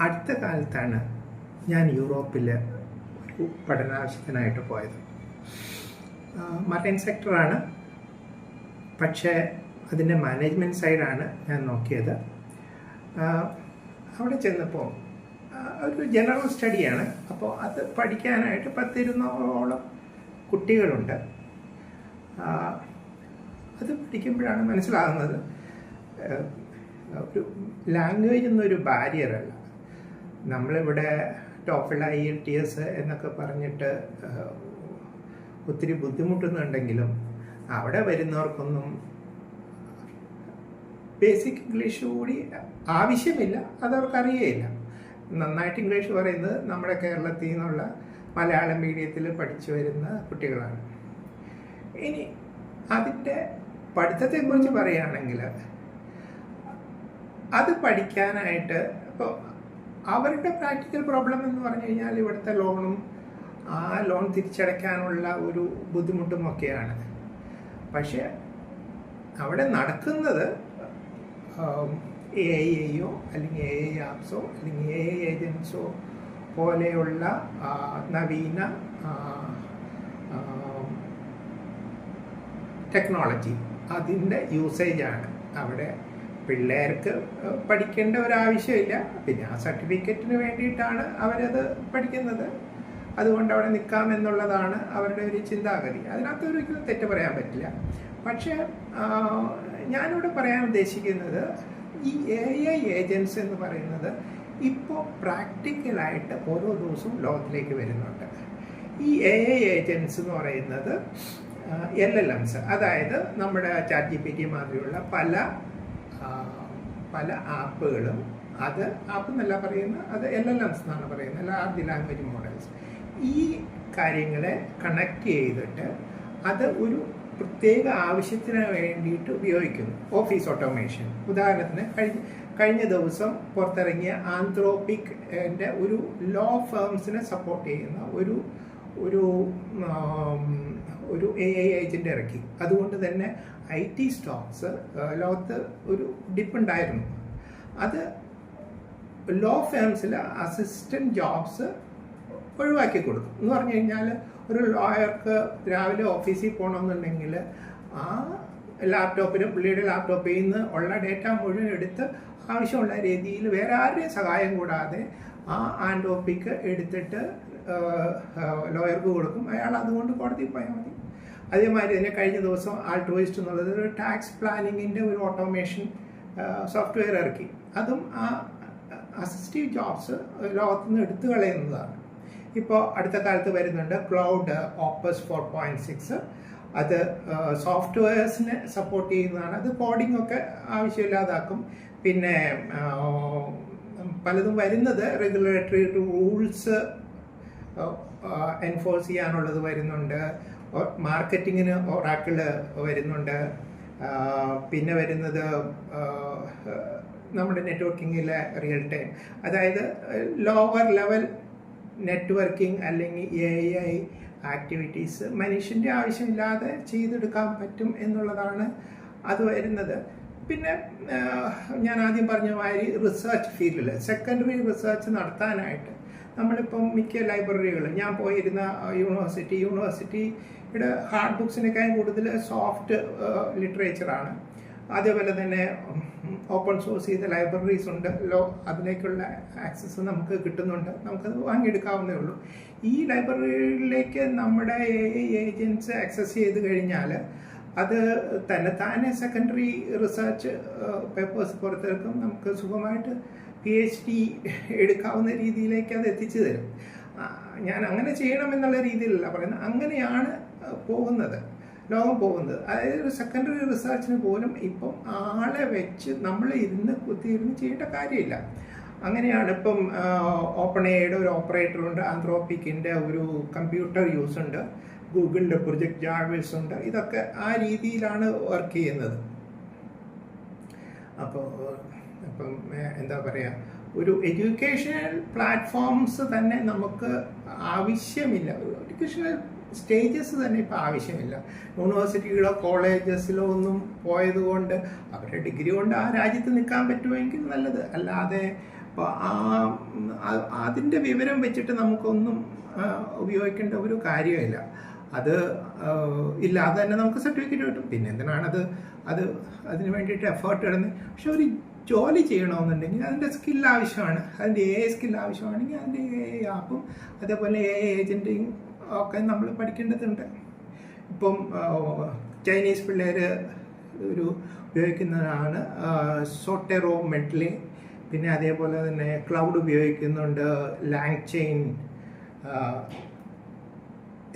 അടുത്ത കാലത്താണ് ഞാൻ യൂറോപ്പിൽ ഒരു പഠനാവശ്യത്തിനായിട്ട് പോയത്. മറൈൻ സെക്ടറാണ്, പക്ഷേ അതിൻ്റെ മാനേജ്മെൻറ്റ് സൈഡാണ് ഞാൻ നോക്കിയത്. അവിടെ ചെന്നപ്പോൾ ഒരു ജനറൽ സ്റ്റഡിയാണ്. അപ്പോൾ അത് പഠിക്കാനായിട്ട് 10-20 കുട്ടികളുണ്ട്. അത് പഠിക്കുമ്പോഴാണ് മനസ്സിലാകുന്നത് ഒരു ലാംഗ്വേജ് എന്നൊരു ബാരിയറല്ല. നമ്മളിവിടെ ടോഫിൾ IELTS എന്നൊക്കെ പറഞ്ഞിട്ട് ഒത്തിരി ബുദ്ധിമുട്ടുന്നുണ്ടെങ്കിലും അവിടെ വരുന്നവർക്കൊന്നും ബേസിക് ഇംഗ്ലീഷ് കൂടി ആവശ്യമില്ല, അതവർക്കറിയേയില്ല. നന്നായിട്ട് ഇംഗ്ലീഷ് പറയുന്നത് നമ്മുടെ കേരളത്തിൽ നിന്നുള്ള മലയാളം മീഡിയത്തിൽ പഠിച്ചു വരുന്ന കുട്ടികളാണ്. ഇനി അതിൻ്റെ പഠിത്തത്തെക്കുറിച്ച് പറയുകയാണെങ്കിൽ അത് പഠിക്കാനായിട്ട് ഇപ്പോൾ അവരുടെ പ്രാക്ടിക്കൽ പ്രോബ്ലം എന്ന് പറഞ്ഞു കഴിഞ്ഞാൽ ഇവിടുത്തെ ലോണും ആ ലോൺ തിരിച്ചടയ്ക്കാനുള്ള ഒരു ബുദ്ധിമുട്ടും ഒക്കെയാണ്. പക്ഷേ അവിടെ നടക്കുന്നത് AIAയോ അല്ലെങ്കിൽ AI ആപ്സോ അല്ലെങ്കിൽ AI ഏജൻസോ പോലെയുള്ള നവീന ടെക്നോളജി അതിൻ്റെ യൂസേജാണ്. അവിടെ പിള്ളേർക്ക് പഠിക്കേണ്ട ഒരാവശ്യമില്ല. പിന്നെ ആ സർട്ടിഫിക്കറ്റിന് വേണ്ടിയിട്ടാണ് അവരത് പഠിക്കുന്നത്. അതുകൊണ്ട് അവിടെ നിൽക്കാം എന്നുള്ളതാണ് അവരുടെ ഒരു ചിന്താഗതി. അതിനകത്ത് ഒരിക്കലും തെറ്റ് പറയാൻ പറ്റില്ല. പക്ഷേ ഞാനിവിടെ പറയാൻ ഉദ്ദേശിക്കുന്നത് ഈ AI ഏജൻസ് എന്ന് പറയുന്നത് ഇപ്പോൾ പ്രാക്ടിക്കലായിട്ട് ഓരോ ദിവസവും ലോകത്തിലേക്ക് വരുന്നുണ്ട്. ഈ AI ഏജൻസ് എന്ന് പറയുന്നത് LLMs, അതായത് നമ്മുടെ ChatGPT മാതിരിയുള്ള പല ആപ്പുകളും, അത് ആപ്പ് എന്നല്ല പറയുന്നത്, അത് LLMs എന്നാണ് പറയുന്നത്, ലാർജ് ലാംഗ്വേജ് മോഡൽസ്. ഈ കാര്യങ്ങളെ കണക്ട് ചെയ്തിട്ട് അത് ഒരു പ്രത്യേക ആവശ്യത്തിന് വേണ്ടിയിട്ട് ഉപയോഗിക്കുന്നു. ഓഫീസ് ഓട്ടോമേഷൻ ഉദാഹരണത്തിന് കഴിഞ്ഞ ദിവസം പുറത്തിറങ്ങിയ ആന്ത്രോപിക്കിൻ്റെ ഒരു ലോ ഫേംസിനെ സപ്പോർട്ട് ചെയ്യുന്ന ഒരു AI ഏജന്റ് ഇറക്കി. അതുകൊണ്ട് തന്നെ IT സ്റ്റോക്സ് ലോകത്ത് ഒരു ഡിപ്പുണ്ടായിരുന്നു. അത് ലോ ഫേംസിൽ അസിസ്റ്റന്റ് ജോബ്സ് ഒഴിവാക്കി കൊടുക്കും. എന്ന് പറഞ്ഞു കഴിഞ്ഞാൽ ഒരു ലോയർക്ക് രാവിലെ ഓഫീസിൽ പോകണമെന്നുണ്ടെങ്കിൽ ആ പുള്ളിയുടെ ലാപ്ടോപ്പിൽ നിന്ന് ഉള്ള ഡേറ്റ മുഴുവൻ എടുത്ത് ആവശ്യമുള്ള രീതിയിൽ വേറെ ആരുടെയും സഹായം കൂടാതെ ആ ആൻഡോപ്പിക്ക് എടുത്തിട്ട് ലോയർക്ക് കൊടുക്കും. അയാൾ അതുകൊണ്ട് കോടതിയിൽ പോയാൽ മതി. അതേമാതിരി തന്നെ കഴിഞ്ഞ ദിവസം ആൾട്രോയിസ്റ്റ് എന്നുള്ളത് ഒരു ടാക്സ് പ്ലാനിങ്ങിൻ്റെ ഒരു ഓട്ടോമേഷൻ സോഫ്റ്റ്വെയർ ഇറക്കി. അതും ആ അസിസ്റ്റീവ് ജോബ്സ് ലോകത്തു നിന്ന് എടുത്തു കളയുന്നതാണ്. ഇപ്പോൾ അടുത്ത കാലത്ത് വരുന്നുണ്ട് ക്ലൗഡ് ഓപ്പസ് 4.6. അത് സോഫ്റ്റ്വെയർസിനെ സപ്പോർട്ട് ചെയ്യുന്നതാണ്. അത് കോഡിംഗ് ഒക്കെ ആവശ്യമില്ലാതാക്കും. പിന്നെ പലതും വരുന്നത് റെഗുലേറ്ററി റൂൾസ് എൻഫോഴ്സ് ചെയ്യാനുള്ളത് വരുന്നുണ്ട്. മാർക്കറ്റിങ്ങിന് ഒറാക്കിള് വരുന്നുണ്ട്. പിന്നെ വരുന്നത് നമ്മുടെ നെറ്റ്വർക്കിങ്ങിലെ റിയൽ ടൈം, അതായത് ലോവർ ലെവൽ നെറ്റ്വർക്കിംഗ് അല്ലെങ്കിൽ AI ആക്ടിവിറ്റീസ് മനുഷ്യൻ്റെ ആവശ്യമില്ലാതെ ചെയ്തെടുക്കാൻ പറ്റും എന്നുള്ളതാണ് അത് വരുന്നത്. പിന്നെ ഞാൻ ആദ്യം പറഞ്ഞ മാതിരി റിസർച്ച് ഫീൽഡിൽ സെക്കൻഡറി റിസർച്ച് നടത്താനായിട്ട് നമ്മളിപ്പം മിക്ക ലൈബ്രറികൾ, ഞാൻ പോയിരുന്ന യൂണിവേഴ്സിറ്റിയുടെ ഹാർഡ് ബുക്സിനേക്കാൾ കൂടുതൽ സോഫ്റ്റ് ലിറ്ററേച്ചറാണ്. അതേപോലെ തന്നെ ഓപ്പൺ സോഴ്സ് ചെയ്ത ലൈബ്രറീസ് ഉണ്ട്. അതിലേക്കുള്ള ആക്സസ് നമുക്ക് കിട്ടുന്നുണ്ട്. നമുക്കത് വാങ്ങിയെടുക്കാവുന്നേ ഉള്ളൂ. ഈ ലൈബ്രറിയിലേക്ക് നമ്മുടെ AI ഏജൻസ് ആക്സസ് ചെയ്ത് കഴിഞ്ഞാൽ അത് താനെ സെക്കൻഡറി റിസർച്ച് പേപ്പേഴ്സ് പുറത്തിറക്കും. നമുക്ക് സുഖമായിട്ട് PhD എടുക്കാവുന്ന രീതിയിലേക്ക് അത് എത്തിച്ചു തരും. ഞാൻ അങ്ങനെ ചെയ്യണമെന്നുള്ള രീതിയിലല്ല പറയുന്നത്, അങ്ങനെയാണ് ലോകം പോകുന്നത്. അതായത് ഒരു സെക്കൻഡറി റിസർച്ചിന് പോലും ഇപ്പം ആളെ വെച്ച് നമ്മൾ കുത്തിയിരുന്ന് ചെയ്യേണ്ട കാര്യമില്ല. അങ്ങനെയാണ് ഇപ്പം OpenAIയുടെ ഒരു ഓപ്പറേറ്റർ ഉണ്ട്, ആന്ത്രോപിക്കിൻ്റെ ഒരു കമ്പ്യൂട്ടർ യൂസ് ഉണ്ട്, ഗൂഗിളിൻ്റെ പ്രൊജക്ട് ജാർവിസ് ഉണ്ട്. ഇതൊക്കെ ആ രീതിയിലാണ് വർക്ക് ചെയ്യുന്നത്. അപ്പം എന്താ പറയുക, ഒരു എഡ്യൂക്കേഷണൽ പ്ലാറ്റ്ഫോംസ് തന്നെ നമുക്ക് ആവശ്യമില്ല. എഡ്യൂക്കേഷണൽ സ്റ്റേജസ് തന്നെ ഇപ്പോൾ ആവശ്യമില്ല. യൂണിവേഴ്സിറ്റികളോ കോളേജസിലോ ഒന്നും പോയതുകൊണ്ട് അവരുടെ ഡിഗ്രി കൊണ്ട് ആ രാജ്യത്ത് നിൽക്കാൻ പറ്റുമെങ്കിൽ നല്ലത്. അല്ലാതെ അപ്പോൾ അതിൻ്റെ വിവരം വെച്ചിട്ട് നമുക്കൊന്നും ഉപയോഗിക്കേണ്ട ഒരു കാര്യമില്ല. അത് ഇല്ലാതെ തന്നെ നമുക്ക് സർട്ടിഫിക്കറ്റ് കിട്ടും. പിന്നെ എന്തിനാണത് അതിന് വേണ്ടിയിട്ട് എഫേർട്ട് ഇടുന്നത്? പക്ഷെ ഒരു ജോലി ചെയ്യണമെന്നുണ്ടെങ്കിൽ അതിൻ്റെ സ്കിൽ ആവശ്യമാണ്. അതിൻ്റെ സ്കിൽ ആവശ്യമാണെങ്കിൽ അതിൻ്റെ ആപ്പും അതേപോലെ ഏജൻറ്റിങ് ഒക്കെ നമ്മൾ പഠിക്കേണ്ടതുണ്ട്. ഇപ്പം ചൈനീസ് പിള്ളേർ ഉപയോഗിക്കുന്നതാണ് സോട്ടേറോ മെഡ്ലി, പിന്നെ അതേപോലെ തന്നെ ക്ലൗഡ് ഉപയോഗിക്കുന്നുണ്ട്, ലാങ്ചെയിൻ,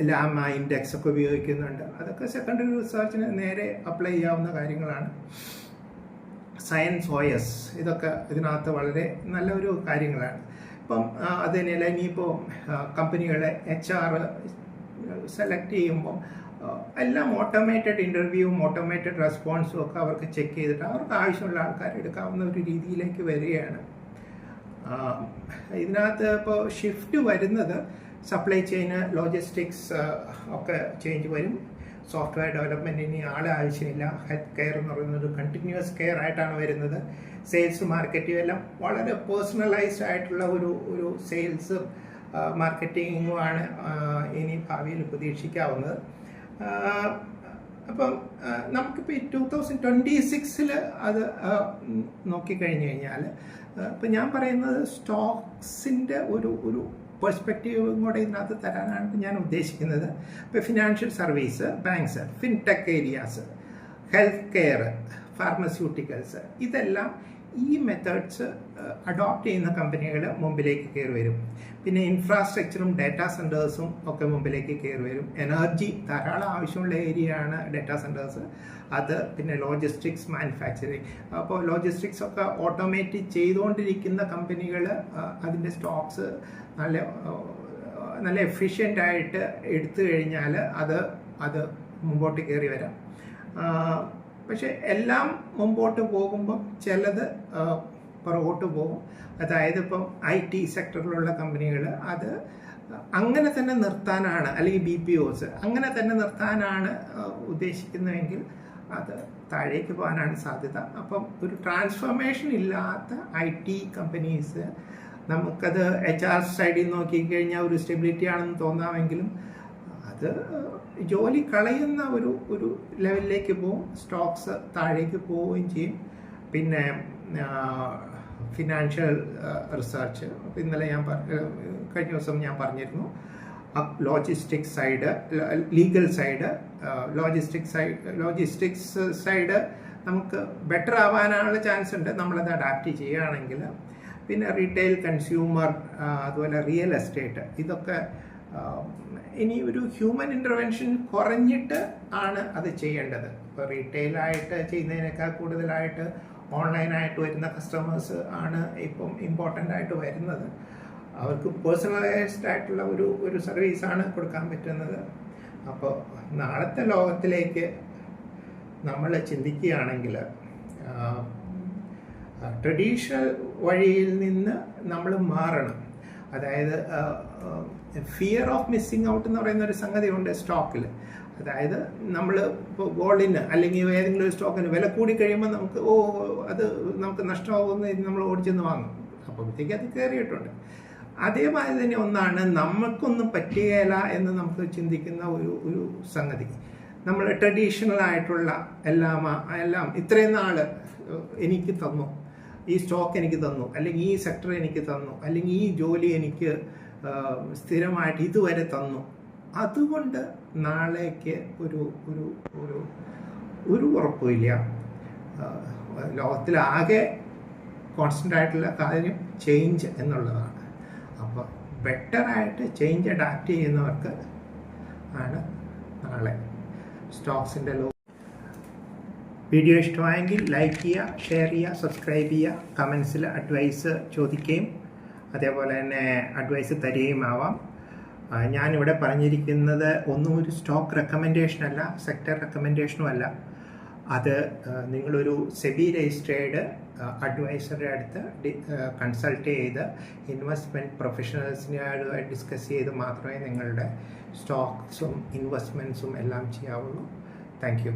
ലാമ ഇൻഡെക്സ് ഒക്കെ ഉപയോഗിക്കുന്നുണ്ട്. അതൊക്കെ സെക്കൻഡറി റിസർച്ചിന് നേരെ അപ്ലൈ ചെയ്യാവുന്ന കാര്യങ്ങളാണ്. സയൻസ് OS ഇതൊക്കെ ഇതിനകത്ത് വളരെ നല്ലൊരു കാര്യങ്ങളാണ്. ഇപ്പം അത് തന്നെയല്ല, ഇനിയിപ്പോൾ കമ്പനികളെ HR സെലക്ട് ചെയ്യുമ്പം എല്ലാം ഓട്ടോമേറ്റഡ് ഇൻ്റർവ്യൂവും ഓട്ടോമേറ്റഡ് റെസ്പോൺസും ഒക്കെ അവർക്ക് ചെക്ക് ചെയ്തിട്ട് അവർക്ക് ആവശ്യമുള്ള ആൾക്കാരെ എടുക്കാവുന്ന ഒരു രീതിയിലേക്ക് വരികയാണ്. ഇതിനകത്ത് ഇപ്പോൾ ഷിഫ്റ്റ് വരുന്നത് സപ്ലൈ ചെയിന്, ലോജിസ്റ്റിക്സ് ഒക്കെ ചേഞ്ച് വരും. സോഫ്റ്റ്വെയർ ഡെവലപ്മെൻറ്റിന് ആളെ ആവശ്യമില്ല. ഹെൽത്ത് കെയർ എന്ന് പറയുന്നത് കണ്ടിന്യൂസ് കെയർ ആയിട്ടാണ് വരുന്നത്. സെയിൽസ് മാർക്കറ്റിംഗ് എല്ലാം വളരെ പേഴ്സണലൈസ്ഡ് ആയിട്ടുള്ള ഒരു സെയിൽസും മാർക്കറ്റിങ്ങുമാണ് ഇനി ഭാവിയിൽ പ്രതീക്ഷിക്കാവുന്നത്. അപ്പം നമുക്കിപ്പോൾ 2026 അത് നോക്കിക്കഴിഞ്ഞ് കഴിഞ്ഞാൽ ഇപ്പം ഞാൻ പറയുന്നത് സ്റ്റോക്സിൻ്റെ ഒരു പെർസ്പെക്റ്റീവും കൂടെ ഇതിനകത്ത് തരാനാണ് ഞാൻ ഉദ്ദേശിക്കുന്നത്. ഇപ്പോൾ financial service, banks, fintech areas, health care, pharmaceuticals, ഇതെല്ലാം ഈ മെത്തേഡ്സ് അഡോപ്റ്റ് ചെയ്യുന്ന കമ്പനികൾ മുമ്പിലേക്ക് കയറി വരും. പിന്നെ ഇൻഫ്രാസ്ട്രക്ചറും ഡാറ്റാ സെൻറ്റേഴ്സും ഒക്കെ മുമ്പിലേക്ക് കയറി വരും. എനർജി ധാരാളം ആവശ്യമുള്ള ഏരിയയാണ് ഡാറ്റാ സെൻറ്റേഴ്സ്. അത് പിന്നെ ലോജിസ്റ്റിക്സ്, മാനുഫാക്ചറിങ്. അപ്പോൾ ലോജിസ്റ്റിക്സ് ഒക്കെ ഓട്ടോമേറ്റ് ചെയ്തുകൊണ്ടിരിക്കുന്ന കമ്പനികൾ അതിൻ്റെ സ്റ്റോക്സ് നല്ല എഫിഷ്യൻ്റ് ആയിട്ട് എടുത്തു കഴിഞ്ഞാൽ അത് മുമ്പോട്ട് കയറി വരാം. പക്ഷെ എല്ലാം മുമ്പോട്ട് പോകുമ്പം ചിലത് പുറകോട്ട് പോകും. അതായത് ഇപ്പം IT സെക്ടറിലുള്ള കമ്പനികൾ അത് അങ്ങനെ തന്നെ നിർത്താനാണ്, അല്ലെങ്കിൽ BPOs അങ്ങനെ തന്നെ നിർത്താനാണ് ഉദ്ദേശിക്കുന്നതെങ്കിൽ അത് താഴേക്ക് പോകാനാണ് സാധ്യത. അപ്പം ഒരു ട്രാൻസ്ഫോർമേഷൻ ഇല്ലാത്ത IT കമ്പനീസ് നമുക്കത് HR സൈഡിൽ നോക്കിക്കഴിഞ്ഞാൽ ഒരു സ്റ്റെബിലിറ്റി ആണെന്ന് തോന്നാമെങ്കിലും അത് ജോലി കളയുന്ന ഒരു ലെവലിലേക്ക് പോകും. സ്റ്റോക്സ് താഴേക്ക് പോവുകയും ചെയ്യും. പിന്നെ ഫിനാൻഷ്യൽ റിസർച്ച്, ഇന്നലെ കഴിഞ്ഞ ദിവസം ഞാൻ പറഞ്ഞിരുന്നു, logistics side, legal side, logistics side നമുക്ക് ബെറ്റർ ആവാനുള്ള ചാൻസ് ഉണ്ട് നമ്മളത് അഡാപ്റ്റ് ചെയ്യുകയാണെങ്കിൽ. പിന്നെ റീറ്റെയിൽ, കൺസ്യൂമർ, അതുപോലെ റിയൽ എസ്റ്റേറ്റ്, ഇതൊക്കെ ഇനി ഒരു ഹ്യൂമൻ ഇൻ്റർവെൻഷൻ കുറഞ്ഞിട്ട് ആണ് അത് ചെയ്യേണ്ടത്. ഇപ്പോൾ റീറ്റെയിലായിട്ട് ചെയ്യുന്നതിനേക്കാൾ കൂടുതലായിട്ട് ഓൺലൈനായിട്ട് വരുന്ന കസ്റ്റമേഴ്സ് ആണ് ഇപ്പം ഇമ്പോർട്ടൻ്റ് ആയിട്ട് വരുന്നത്. അവർക്ക് പേഴ്സണലൈസ്ഡ് ആയിട്ടുള്ള ഒരു സർവീസാണ് കൊടുക്കാൻ പറ്റുന്നത്. അപ്പോൾ നാളത്തെ ലോകത്തിലേക്ക് നമ്മൾ ചിന്തിക്കുകയാണെങ്കിൽ ട്രഡീഷണൽ വഴിയിൽ നിന്ന് നമ്മൾ മാറണം. അതായത് ഫിയർ ഓഫ് മിസ്സിങ് ഔട്ട് എന്ന് പറയുന്ന ഒരു സംഗതി ഉണ്ട് സ്റ്റോക്കിൽ. അതായത് നമ്മൾ ഇപ്പോൾ ഗോൾഡിന് അല്ലെങ്കിൽ ഏതെങ്കിലും ഒരു സ്റ്റോക്കിന് വില കൂടി കഴിയുമ്പോൾ അത് നമുക്ക് നഷ്ടമാകുമെന്ന് നമ്മൾ ഓടിച്ചെന്ന് വാങ്ങും. അപ്പോഴത്തേക്ക് അത് കയറിയിട്ടുണ്ട്. അതേമാതിരി തന്നെ ഒന്നാണ് നമുക്കൊന്നും പറ്റുകയില്ല എന്ന് നമുക്ക് ചിന്തിക്കുന്ന ഒരു സംഗതി. നമ്മൾ ട്രഡീഷണൽ ആയിട്ടുള്ള എല്ലാം ഇത്രയും നാൾ എനിക്ക് തന്നു, ഈ സ്റ്റോക്ക് എനിക്ക് തന്നു, അല്ലെങ്കിൽ ഈ സെക്ടർ എനിക്ക് തന്നു, അല്ലെങ്കിൽ ഈ ജോലി എനിക്ക് സ്ഥിരമായിട്ട് ഇതുവരെ തന്നു, അതുകൊണ്ട് നാളേക്ക് ഒരു ഉറപ്പില്ല. ലോകത്തിലാകെ കോൺസ്റ്റൻ്റ് ആയിട്ടുള്ള കാര്യം ചേഞ്ച് എന്നുള്ളതാണ്. അപ്പോൾ ബെറ്ററായിട്ട് ചേഞ്ച് അഡാപ്റ്റ് ചെയ്യുന്നവർക്ക് ആണ് നാളെ സ്റ്റോക്സിൻ്റെ വീഡിയോ ഇഷ്ടമായെങ്കിൽ ലൈക്ക് ചെയ്യുക, ഷെയർ ചെയ്യുക, സബ്സ്ക്രൈബ് ചെയ്യുക, കമൻസിൽ അഡ്വൈസ് ചോദിക്കുകയും അതേപോലെ തന്നെ അഡ്വൈസ് തരികയും ആവാം. ഞാനിവിടെ പറഞ്ഞിരിക്കുന്നത് ഒന്നും ഒരു സ്റ്റോക്ക് റെക്കമെൻഡേഷനല്ല, സെക്ടർ റെക്കമെൻഡേഷനും അല്ല. അത് നിങ്ങളൊരു സെബി രജിസ്ട്രേഡ് അഡ്വൈസറുടെ അടുത്ത് കൺസൾട്ട് ചെയ്ത് ഇൻവെസ്റ്റ്മെൻറ്റ് പ്രൊഫഷണൽസിനായിട്ട് ഡിസ്കസ് ചെയ്ത് മാത്രമേ നിങ്ങളുടെ സ്റ്റോക്സും ഇൻവെസ്റ്റ്മെൻറ്റ്സും എല്ലാം ചെയ്യാവുള്ളൂ. Thank you.